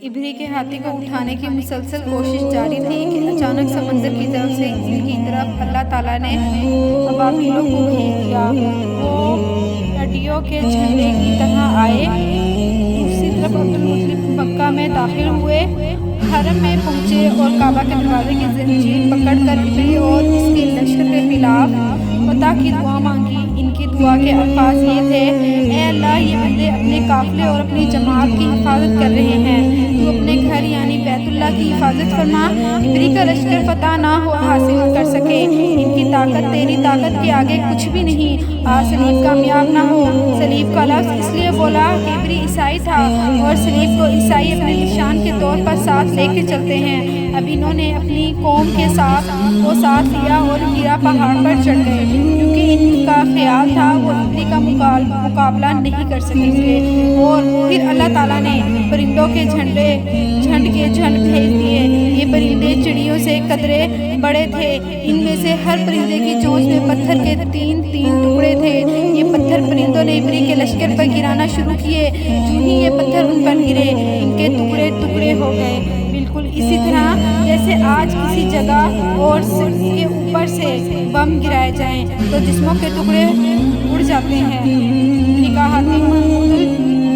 ابری کے ہاتھی کو اٹھانے کی مسلسل کوشش جاری تھی کہ اچانک سمندر کی طرف سے ان کی طرف اللہ تعالیٰ نے ابابیلوں کو بھیج دیا۔ وہ ٹڈیوں کے جھنڈے کی طرح آئے۔ دوسری طرف عبدالمطلب مکہ میں داخل ہوئے، حرم میں پہنچے اور کعبہ کے دروازے کی زنجیر پکڑ کر ابری اور اس کے لشکر کے خلاف فتح کی دعا مانگی۔ ان کی دعا کے الفاظ یہ تھے: اے اللہ، یہ بندے اپنے قافلے اور اپنی جماعت کی حفاظت کر رہے ہیں، تو اپنے گھر یعنی بیت اللہ کی حفاظت فرما، ابری کا لشکر فتح نہ حاصل کر سکے۔ ان کی طاقت تیری طاقت کے آگے کچھ بھی نہیں، سلیب کامیاب نہ ہو۔ سلیب کا لفظ اس لیے بولا کہ ابری عیسائی تھا اور سلیب کو عیسائی اپنے نشان کے طور پر ساتھ لے کے چلتے ہیں۔ اب انہوں نے اپنی قوم کے ساتھ لیا اور ہیرا پہاڑ پر چڑھ گئے، کیونکہ ان کا خیال تھا وہ ابری کا مقابلہ نہیں کر سکیں گے۔ اور پھر اللہ تعالیٰ نے پرندوں کے جھنڈ بھیج دیے۔ یہ پرندے چڑیوں سے قدرے بڑے تھے، ان میں سے ہر پرندے کی چونچ میں پتھر کے تین ٹکڑے تھے۔ یہ پتھر پرندوں نے ابری کے لشکر پر گرانا شروع کیے۔ جو ہی یہ پتھر ان پر گرے، ان کے ٹکڑے ٹکڑے ہو گئے، بالکل اسی طرح جیسے آج کسی جگہ اور کے اوپر سے بم گرائے جائیں تو جسموں کے ٹکڑے اڑ جاتے ہیں۔ ہاتھی محمود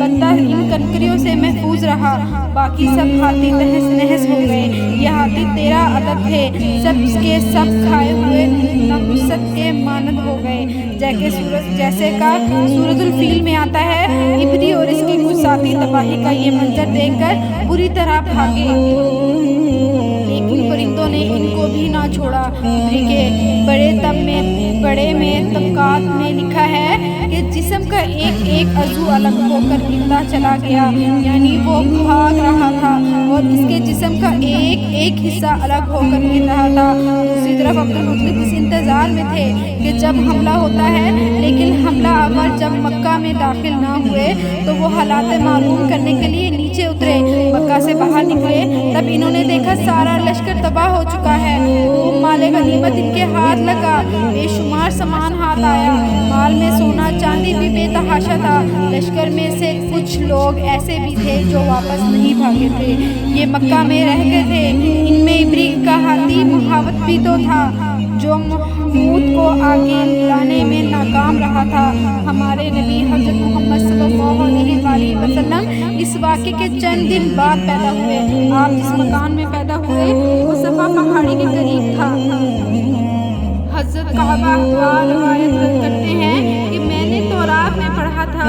بندہ ان کنکریوں سے محفوظ رہا، باقی سب ہاتھی تہس نہس ہو گئے۔ یہ ہاتھی 13 عدد تھے، سب کے سب کھائے ہوئے نحوست کے مانند ہو گئے، جیسے کا سورۃ الفیل میں آتا ہے۔ ابری اور اس کے کچھ ساتھی تباہی کا یہ منظر دیکھ کر بری طرح بھاگے، لیکن پرندوں نے ان کو بھی نہ چھوڑا۔ ابری کے بڑے میں طبقات میں لکھا ہے کہ جسم کا ایک عضو الگ ہو کر گرتا چلا گیا، یعنی وہ بھاگ رہا تھا اور اس کے جسم کا ایک حصہ الگ ہو کر گر رہا تھا۔ دوسری طرف عبدالمطلب اس انتظار میں تھے کہ جب حملہ ہوتا ہے، لیکن حملہ آور جب مکہ میں داخل نہ ہوئے تو وہ حالات معلوم کرنے کے لیے نیچے اترے۔ مکہ سے باہر نکلے، تب انہوں نے دیکھا سارا لشکر تباہ ہو چکا ہے۔ مال غنیمت ان کے ہاتھ لگا، بے شمار سامان ہاتھ آیا، مال میں سونا چاندی بھی بے تحاشا تھا۔ لشکر میں سے کچھ لوگ ایسے بھی تھے جو واپس نہیں بھاگے تھے، یہ مکہ میں رہ گئے تھے۔ ان میں ابری کا ہاتھی محاوت بھی تو تھا، جو محمود کو آگے لانے میں ناکام رہا تھا۔ ہمارے نبی حضرت محمد صلی اللہ علیہ وآلہ وسلم اس واقعے کے چند دن بعد پیدا ہوئے۔ آپ جس مکان میں پیدا ہوئے وہ صفا پہاڑی کے قریب تھا۔ حضرت کعبہ روایت کرتے ہیں کہ میں نے تورات میں پڑھا تھا